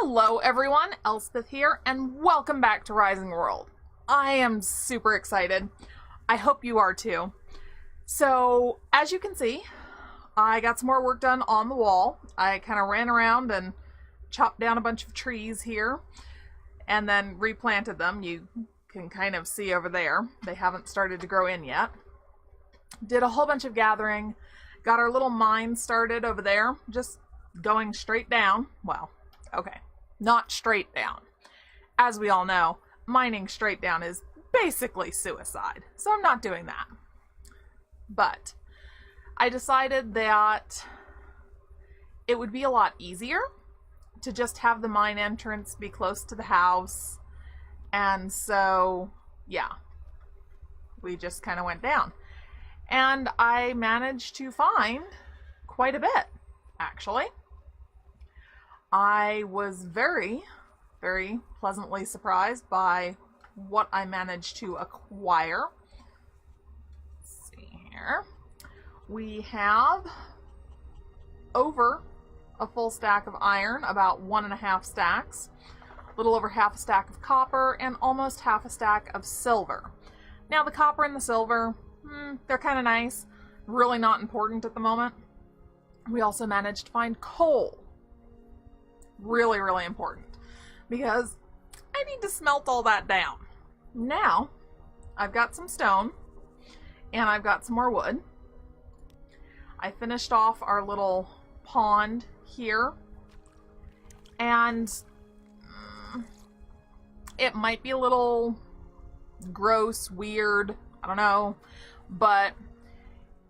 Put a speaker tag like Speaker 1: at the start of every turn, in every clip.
Speaker 1: Hello everyone, Elspeth here, and welcome back to Rising World. I am super excited. I hope you are too. So, as you can see, I got some more work done on the wall. I kind of ran around and chopped down a bunch of trees here, and then replanted them. You can kind of see over there. They haven't started to grow in yet. Did a whole bunch of gathering. Got our little mine started over there, just going straight down. Well, okay, not straight down. As we all know, mining straight down is basically suicide, so I'm not doing that. But I decided that it would be a lot easier to just have the mine entrance be close to the house. And so, yeah, we just kind of went down. And I managed to find quite a bit, actually. I was very, very pleasantly surprised by what I managed to acquire. Let's see here. We have over a full stack of iron, about 1.5 stacks, a little over half a stack of copper, and almost half a stack of silver. Now the copper and the silver, they're kind of nice, really not important at the moment. We also managed to find coal. Really, really important, because I need to smelt all that down. Now, I've got some stone, and I've got some more wood. I finished off our little pond here, and it might be a little gross, weird, I don't know, but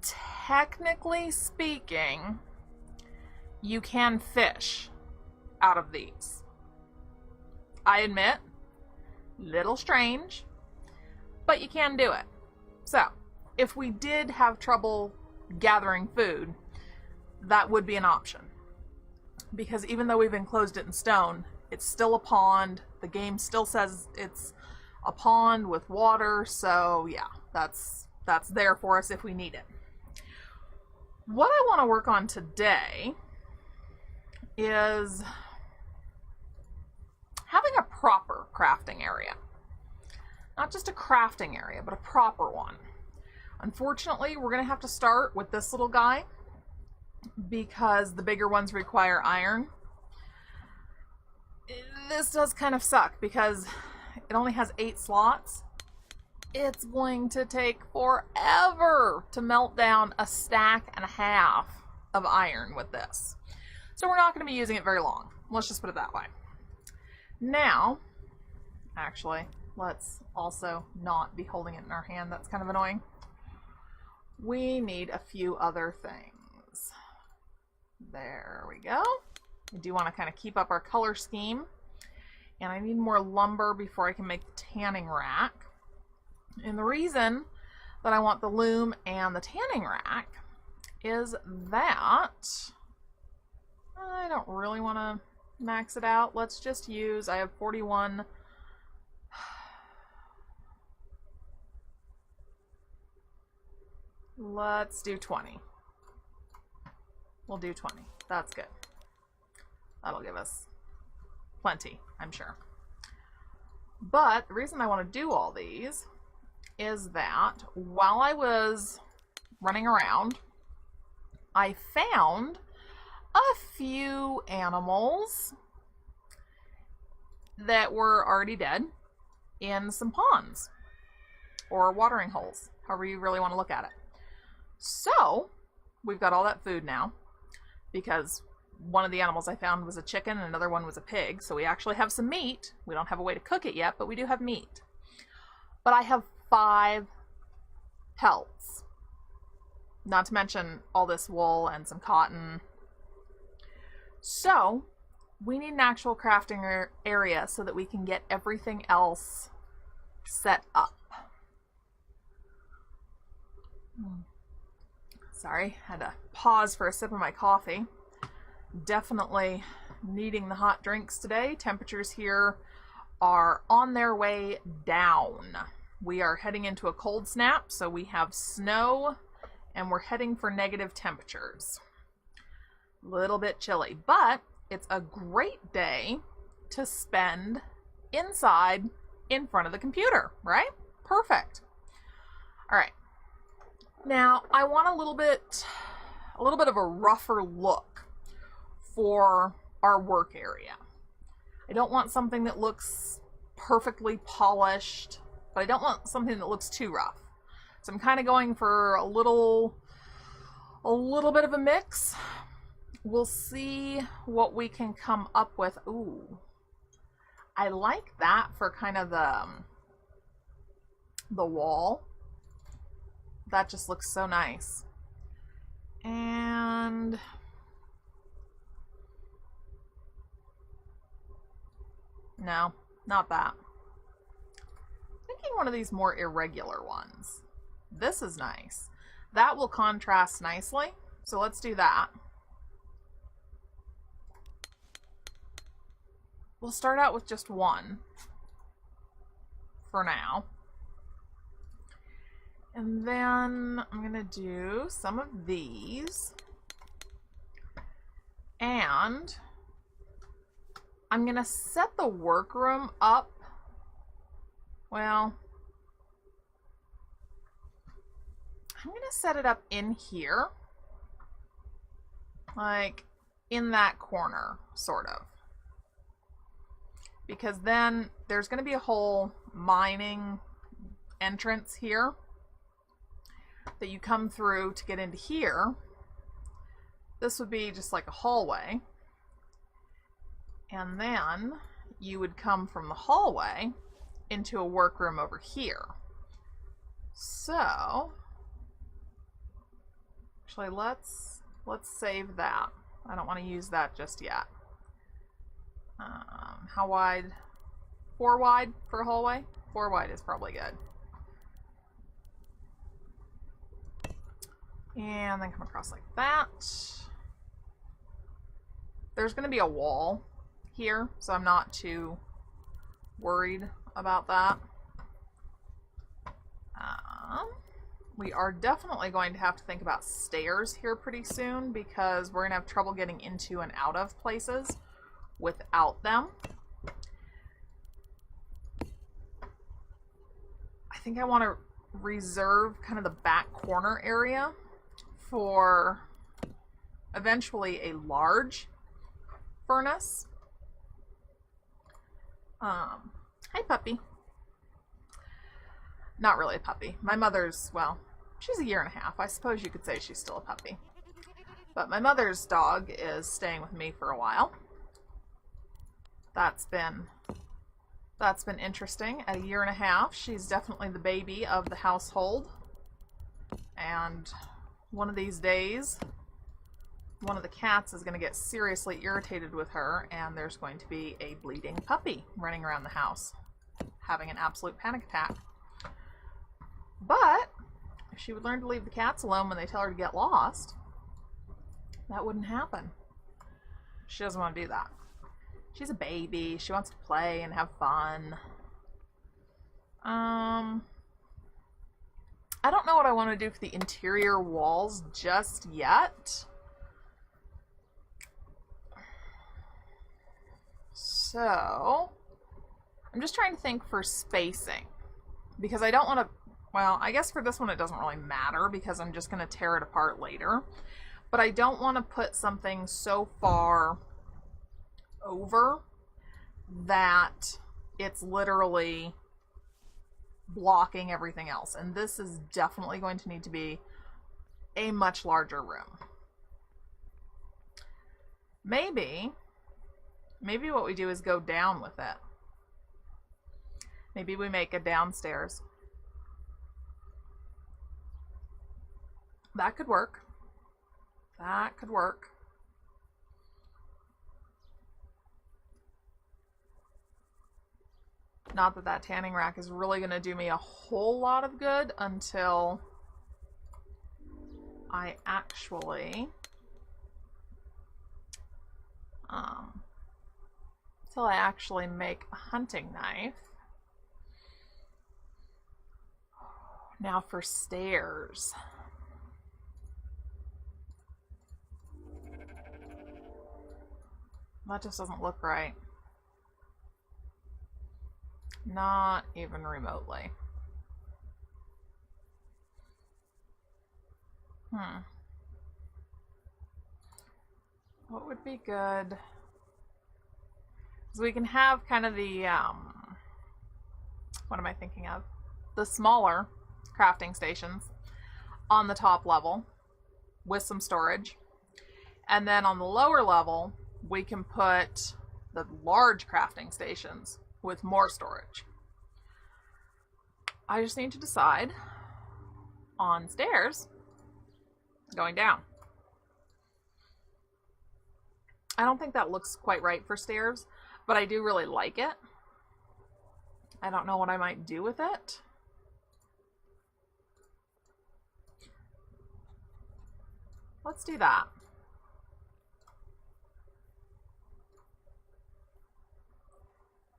Speaker 1: technically speaking, you can fish out of these. I admit, little strange, but you can do it. So, if we did have trouble gathering food, that would be an option. Because even though we've enclosed it in stone, it's still a pond. The game still says it's a pond with water, so yeah, that's there for us if we need it. What I want to work on today is having a proper crafting area. Not just a crafting area, but a proper one. Unfortunately, we're going to have to start with this little guy because the bigger ones require iron. This does kind of suck because it only has 8 slots. It's going to take forever to melt down a stack and a half of iron with this. So we're not going to be using it very long. Let's just put it that way. Now, actually, let's also not be holding it in our hand. That's kind of annoying. We need a few other things. There we go. We do want to kind of keep up our color scheme. And I need more lumber before I can make the tanning rack. And the reason that I want the loom and the tanning rack is that I don't really want to max it out. Let's just use, I have 41. Let's do 20. We'll do 20. That's good. That'll give us plenty, I'm sure. But the reason I want to do all these is that while I was running around, I found a few animals that were already dead in some ponds or watering holes, however you really want to look at it. So we've got all that food now because one of the animals I found was a chicken and another one was a pig, so we actually have some meat. We don't have a way to cook it yet, but we do have meat. But I have 5 pelts, not to mention all this wool and some cotton. So we need an actual crafting area so that we can get everything else set up. Sorry, had to pause for a sip of my coffee. Definitely needing the hot drinks today. Temperatures here are on their way down. We are heading into a cold snap, so we have snow and we're heading for negative temperatures. A little bit chilly, but it's a great day to spend inside in front of the computer, right? Perfect. All right. Now I want a little bit of a rougher look for our work area. I don't want something that looks perfectly polished, but I don't want something that looks too rough. So I'm kind of going for a little bit of a mix. We'll see what we can come up with. Ooh, I like that for kind of the wall. That just looks so nice. And no, not that. Thinking one of these more irregular ones. This is nice. That will contrast nicely. So let's do that. We'll start out with just one for now. And then I'm going to do some of these. And I'm going to set the workroom up. Well, I'm going to set it up in here. Like in that corner, sort of. Because then there's going to be a whole mining entrance here that you come through to get into here. This would be just like a hallway. And then you would come from the hallway into a workroom over here. So, actually let's save that. I don't want to use that just yet. How wide? 4 wide for a hallway? 4 wide is probably good. And then come across like that. There's going to be a wall here, so I'm not too worried about that. We are definitely going to have to think about stairs here pretty soon because we're going to have trouble getting into and out of places without them. I think I want to reserve kind of the back corner area for eventually a large furnace. Hi, puppy. Not really a puppy. My mother's, well, she's a 1.5 years. I suppose you could say she's still a puppy. But my mother's dog is staying with me for a while. That's been interesting. At a 1.5 years, she's definitely the baby of the household. And one of these days, one of the cats is going to get seriously irritated with her, and there's going to be a bleeding puppy running around the house, having an absolute panic attack. But if she would learn to leave the cats alone when they tell her to get lost, that wouldn't happen. She doesn't want to do that. She's a baby. She wants to play and have fun. I don't know what I want to do for the interior walls just yet. So, I'm just trying to think for spacing. Because I don't want to, well, I guess for this one it doesn't really matter because I'm just going to tear it apart later. But I don't want to put something so far over that it's literally blocking everything else. And this is definitely going to need to be a much larger room. Maybe what we do is go down with it. Maybe we make a downstairs. That could work. That could work. Not that that tanning rack is really going to do me a whole lot of good until I actually make a hunting knife. Now for stairs. That just doesn't look right. Not even remotely. What would be good? So we can have kind of the, what am I thinking of? The smaller crafting stations on the top level with some storage. And then on the lower level, we can put the large crafting stations with more storage. I just need to decide on stairs going down. I don't think that looks quite right for stairs, but I do really like it. I don't know what I might do with it. Let's do that.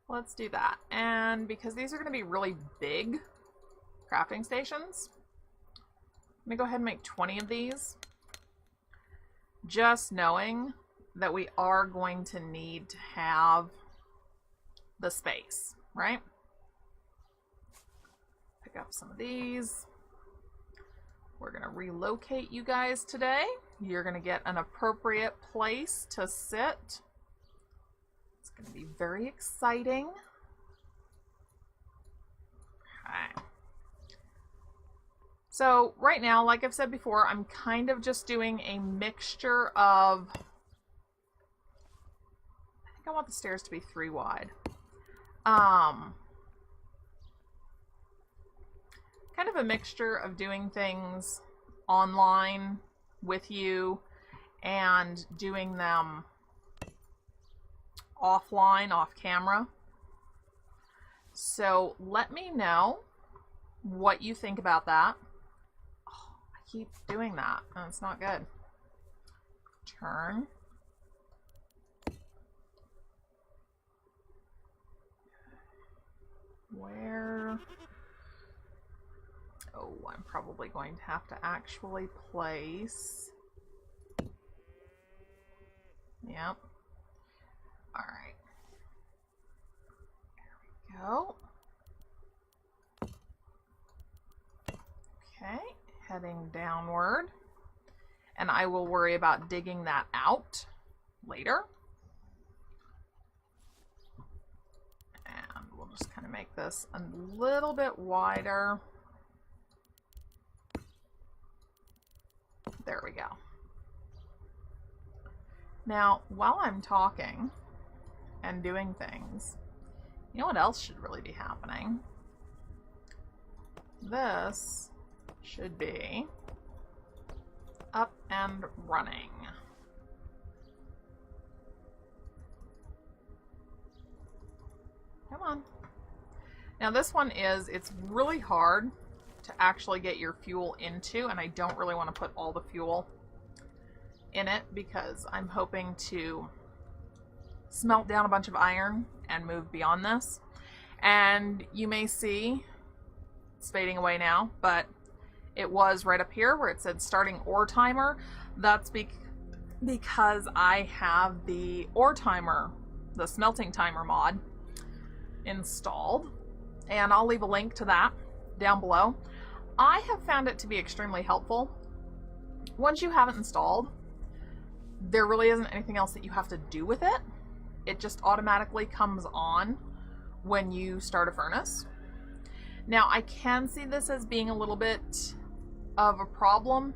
Speaker 1: Let's do that. And because these are going to be really big crafting stations, I'm going to go ahead and make 20 of these. Just knowing that we are going to need to have the space, right? Pick up some of these. We're going to relocate you guys today. You're going to get an appropriate place to sit. It's going to be very exciting. Okay. So right now, like I've said before, I'm kind of just doing a mixture of, I think I want the stairs to be 3 wide. Kind of a mixture of doing things online with you and doing them offline, off camera. So let me know what you think about that. Oh, I keep doing that and it's not good. Turn. Where? Oh, I'm probably going to have to actually place. Yep. All right. There we go. Okay, heading downward. And I will worry about digging that out later. And we'll just kind of make this a little bit wider. There we go. Now, while I'm talking and doing things, you know what else should really be happening? This should be up and running. Come on. Now this one it's really hard to actually get your fuel into, and I don't really want to put all the fuel in it because I'm hoping to smelt down a bunch of iron and move beyond this. And you may see it's fading away now, but it was right up here where it said starting ore timer. That's because I have the ore timer, the smelting timer mod installed, and I'll leave a link to that down below. I have found it to be extremely helpful. Once you have it installed, there really isn't anything else that you have to do with it. It just automatically comes on when you start a furnace. Now, I can see this as being a little bit of a problem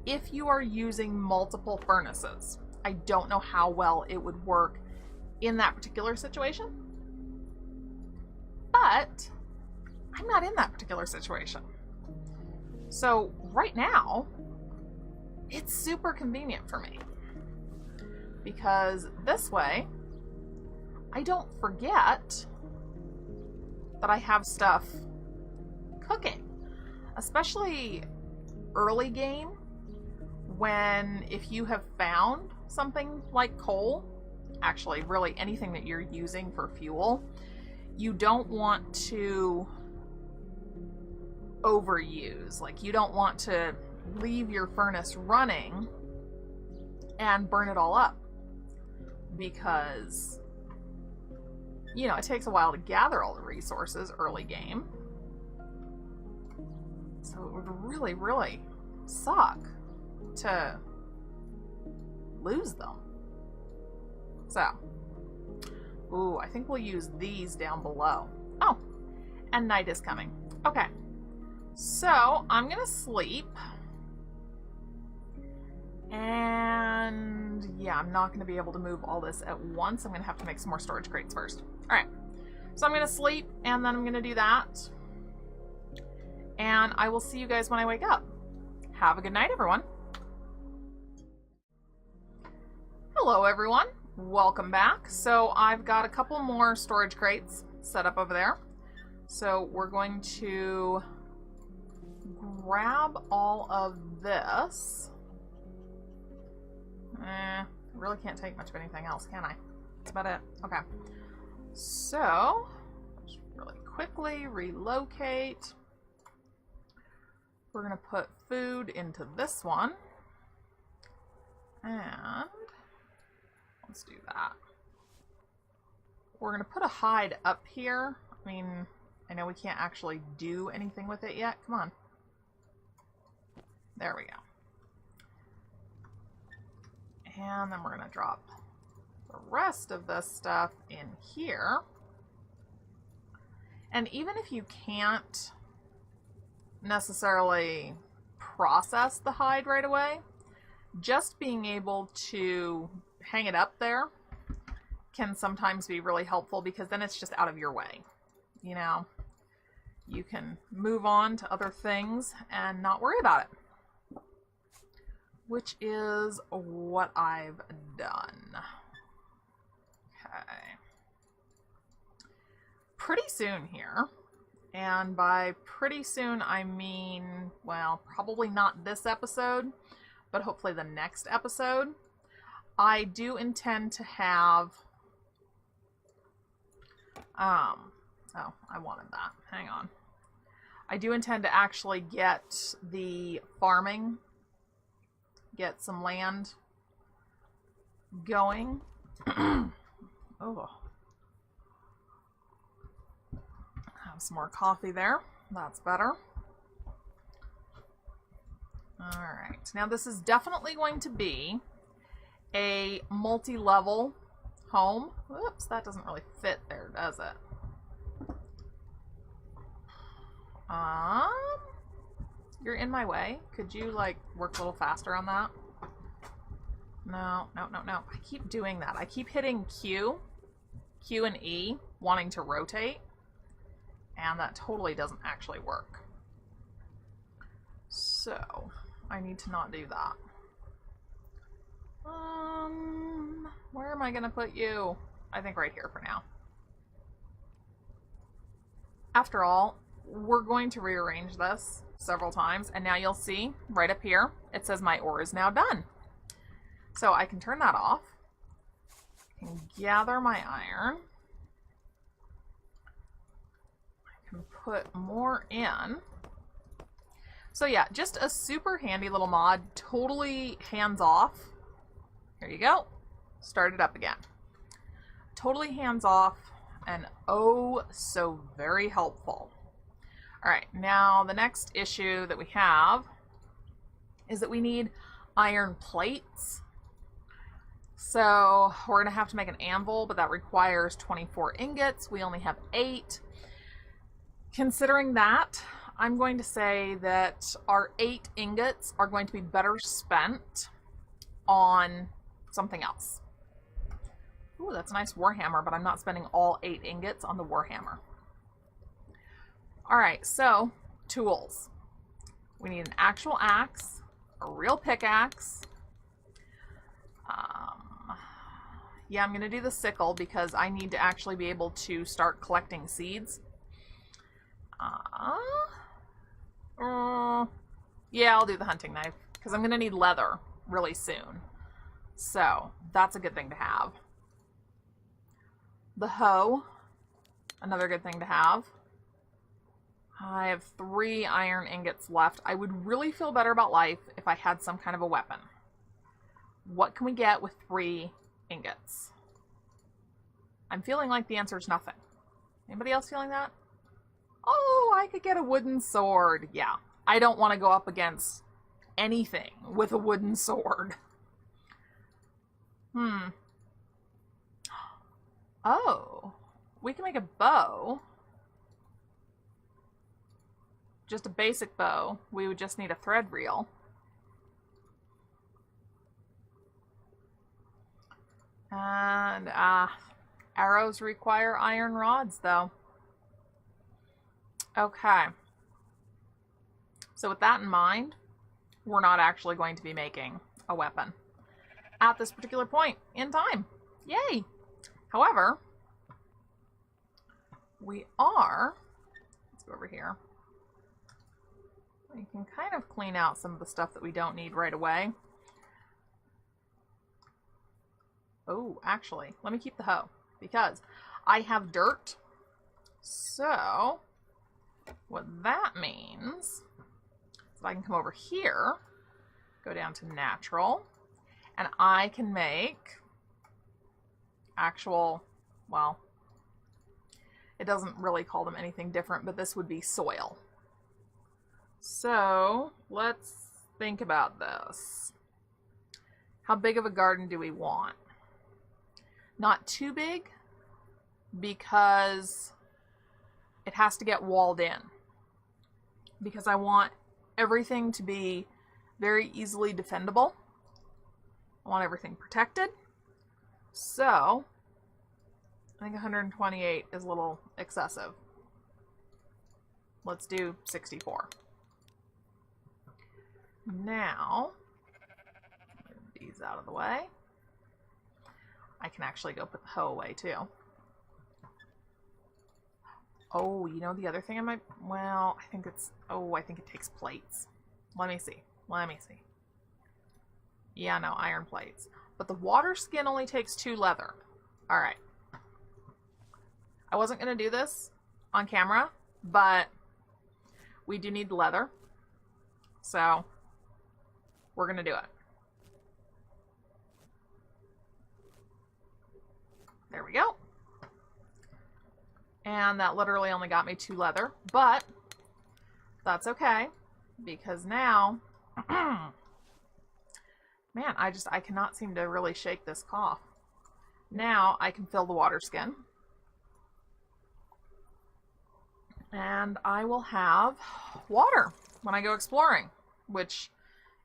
Speaker 1: if you are using multiple furnaces. I don't know how well it would work in that particular situation, but I'm not in that particular situation. So right now, it's super convenient for me because this way I don't forget that I have stuff cooking, especially early game, when if you have found something like coal, actually really anything that you're using for fuel, you don't want to overuse. Like, you don't want to leave your furnace running and burn it all up, because you know, it takes a while to gather all the resources early game. So it would really, really suck to lose them. So, ooh, I think we'll use these down below. Oh, and night is coming. Okay, so I'm gonna sleep. And yeah, I'm not going to be able to move all this at once. I'm going to have to make some more storage crates first. All right, so I'm going to sleep, and then I'm going to do that. And I will see you guys when I wake up. Have a good night, everyone. Hello, everyone. Welcome back. So I've got a couple more storage crates set up over there. So we're going to grab all of this. I really can't take much of anything else, can I? That's about it. Okay. So, just really quickly relocate. We're going to put food into this one. And let's do that. We're going to put a hide up here. I mean, I know we can't actually do anything with it yet. Come on. There we go. And then we're going to drop the rest of this stuff in here. And even if you can't necessarily process the hide right away, just being able to hang it up there can sometimes be really helpful, because then it's just out of your way. You know, you can move on to other things and not worry about it. Which is what I've done. Okay. Pretty soon here, and by pretty soon I mean, well, probably not this episode, but hopefully the next episode, I do intend to have, oh, I wanted that. Hang on. I do intend to actually get the farming, get some land going. Oh. Have some more coffee there. That's better. Alright. Now this is definitely going to be a multi-level home. Whoops, that doesn't really fit there, does it? You're in my way. Could you, like, work a little faster on that? No. I keep doing that. I keep hitting Q and E, wanting to rotate, and that totally doesn't actually work. So, I need to not do that. Where am I gonna put you? I think right here for now. After all, we're going to rearrange this several times, and now you'll see right up here it says my ore is now done. So I can turn that off. I can gather my iron. I can put more in. So yeah, just a super handy little mod, totally hands off. Here you go. Start it up again. Totally hands off and oh so very helpful. Alright, now the next issue that we have is that we need iron plates. So we're going to have to make an anvil, but that requires 24 ingots. We only have 8. Considering that, I'm going to say that our 8 ingots are going to be better spent on something else. Ooh, that's a nice warhammer, but I'm not spending all 8 ingots on the warhammer. Alright, so tools. We need an actual axe, a real pickaxe. Yeah, I'm going to do the sickle because I need to actually be able to start collecting seeds. Yeah, I'll do the hunting knife because I'm going to need leather really soon. So, that's a good thing to have. The hoe, another good thing to have. I have 3 iron ingots left. I would really feel better about life if I had some kind of a weapon. What can we get with 3 ingots? I'm feeling like the answer is nothing. Anybody else feeling that? Oh, I could get a wooden sword. Yeah, I don't want to go up against anything with a wooden sword. Oh, we can make a bow. Just a basic bow. We would just need a thread reel. And arrows require iron rods, though. Okay. So with that in mind, we're not actually going to be making a weapon at this particular point in time. Yay! However, we are, let's go over here. We can kind of clean out some of the stuff that we don't need right away. Oh, actually, let me keep the hoe because I have dirt. So what that means is I can come over here, go down to natural, and I can make actual, well, it doesn't really call them anything different, but this would be soil. So let's think about this. How big of a garden do we want? Not too big, because it has to get walled in. Because I want everything to be very easily defendable. I want everything protected. So I think 128 is a little excessive. Let's do 64. Now, move these out of the way. I can actually go put the hoe away too. Oh, you know the other thing I might, well, I think it's, oh, I think it takes plates. Let me see. Yeah, no, iron plates. But the water skin only takes 2 leather. All right. I wasn't going to do this on camera, but we do need leather. So we're going to do it. There we go. And that literally only got me 2 leather, but that's okay because now, man, I cannot seem to really shake this cough. Now I can fill the water skin. And I will have water when I go exploring, which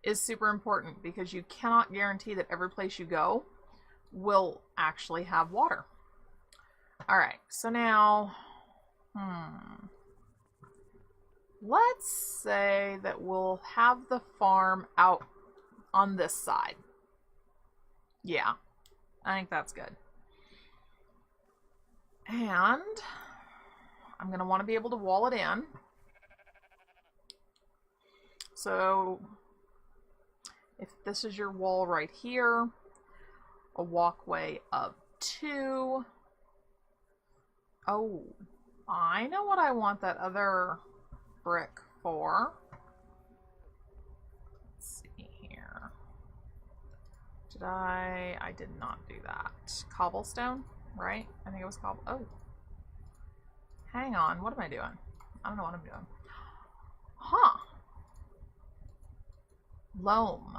Speaker 1: is super important because you cannot guarantee that every place you go will actually have water. All right, so now, let's say that we'll have the farm out on this side. Yeah, I think that's good. And I'm going to want to be able to wall it in. So if this is your wall right here, a walkway of 2. Oh, I know what I want that other brick for. Let's see here. I did not do that. Cobblestone, right? I think it was cobble. Oh. Hang on, what am I doing? I don't know what I'm doing. Huh. Loam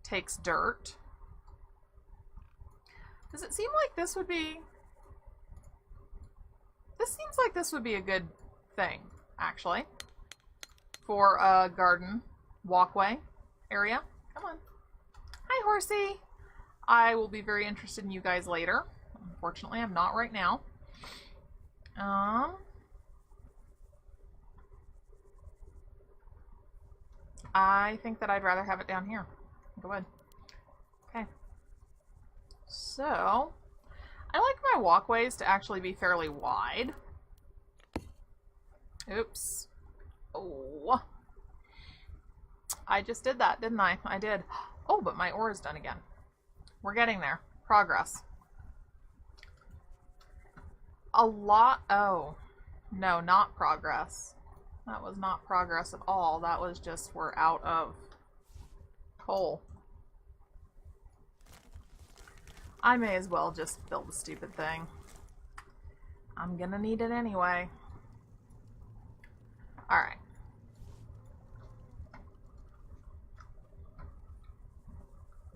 Speaker 1: takes dirt. Does it seem like this would be... This seems like this would be a good thing, actually, for a garden walkway area. Come on. Hi, horsey. I will be very interested in you guys later. Unfortunately, I'm not right now. I think that I'd rather have it down here. Go ahead. Okay. So, I like my walkways to actually be fairly wide. Oops. Oh. I just did that, didn't I? I did. Oh, but my ore is done again. We're getting there. Progress. Oh. No, not progress. That was not progress at all. That was just we're out of coal. I may as well just build the stupid thing. I'm gonna need it anyway. Alright.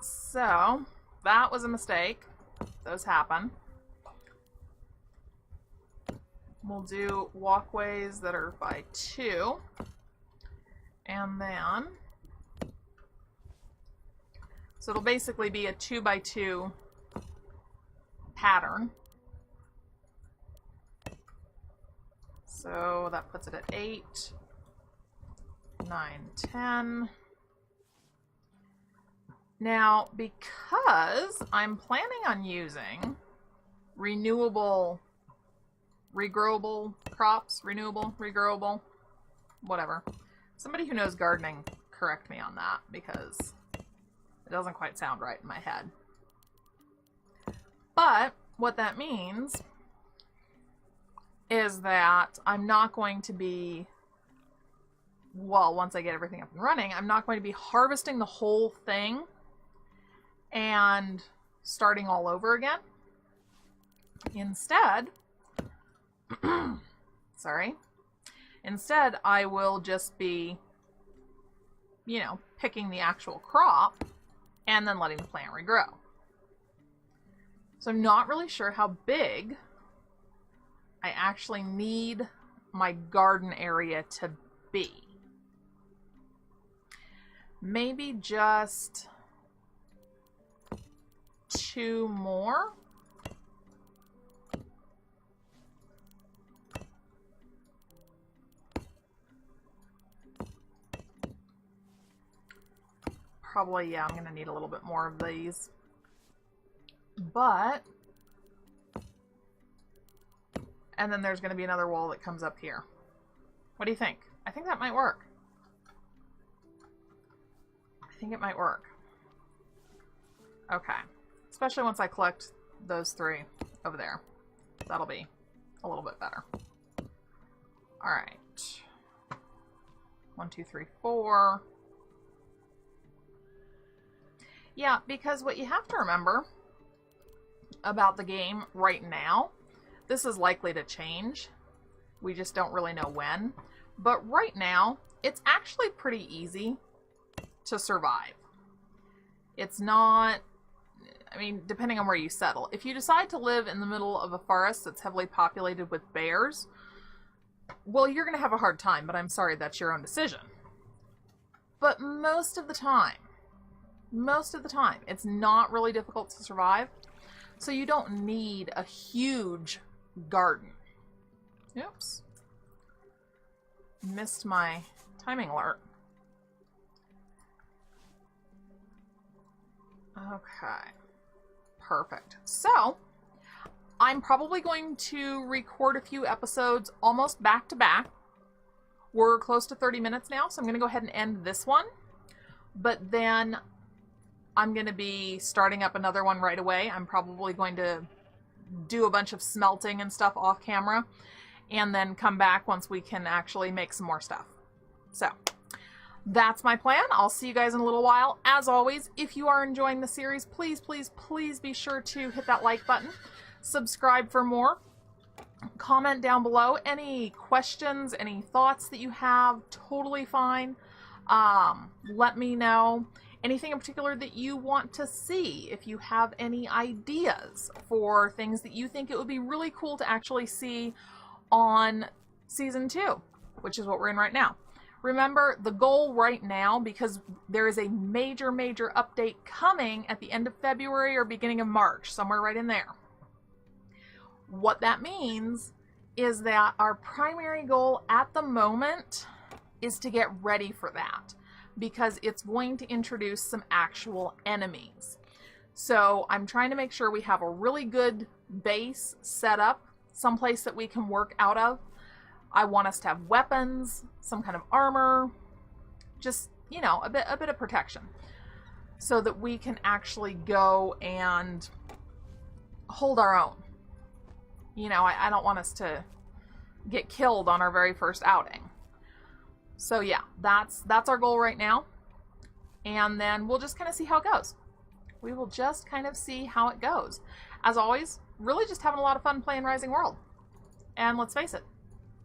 Speaker 1: So, that was a mistake. Those happen. We'll do walkways that are by 2. And then, so it'll basically be a 2 by 2 pattern. So that puts it at 8, 9, 10. Now, because I'm planning on using renewable, regrowable crops, renewable, regrowable, whatever. Somebody who knows gardening, correct me on that, because it doesn't quite sound right in my head. But what that means is that I'm not going to be, well, once I get everything up and running, I'm not going to be harvesting the whole thing and starting all over again. Instead, instead I will just be, you know, picking the actual crop and then letting the plant regrow. So I'm not really sure how big I actually need my garden area to be. Maybe just 2 more. Probably, yeah, I'm going to need a little bit more of these. But, and then there's going to be another wall that comes up here. What do you think? I think that might work. I think it might work. Okay. Especially once I collect those 3 over there. That'll be a little bit better. Alright. 1, 2, 3, 4. Yeah, because what you have to remember about the game right now, this is likely to change. We just don't really know when. But right now, it's actually pretty easy to survive. It's not, I mean, depending on where you settle. If you decide to live in the middle of a forest that's heavily populated with bears, well, you're going to have a hard time, but I'm sorry, that's your own decision. But most of the time, it's not really difficult to survive. So you don't need a huge garden. Oops. Missed my timing alert. Okay. Perfect. So, I'm probably going to record a few episodes almost back to back. We're close to 30 minutes now, so I'm going to go ahead and end this one. But then I'm going to be starting up another one right away. I'm probably going to do a bunch of smelting and stuff off camera, and then come back once we can actually make some more stuff. So, that's my plan. I'll see you guys in a little while. As always, if you are enjoying the series, please, please, please be sure to hit that like button. Subscribe for more. Comment down below any questions, any thoughts that you have. Totally fine. Let me know. Anything in particular that you want to see, if you have any ideas for things that you think it would be really cool to actually see on Season 2, which is what we're in right now. Remember, the goal right now, because there is a major, major update coming at the end of February or beginning of March, somewhere right in there. What that means is that our primary goal at the moment is to get ready for that, because it's going to introduce some actual enemies. So I'm trying to make sure we have a really good base set up, someplace that we can work out of. I want us to have weapons, some kind of armor, just, you know, a bit of protection, so that we can actually go and hold our own. You know, I don't want us to get killed on our very first outing. So yeah, that's our goal right now. And then we'll just kind of see how it goes. we will just kind of see how it goes. As always, really just having a lot of fun playing Rising World. And let's face it,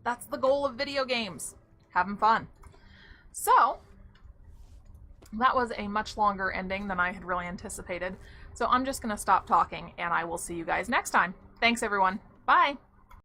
Speaker 1: that's the goal of video games. Having fun. So, that was a much longer ending than I had really anticipated. So I'm just going to stop talking and I will see you guys next time. Thanks everyone. Bye!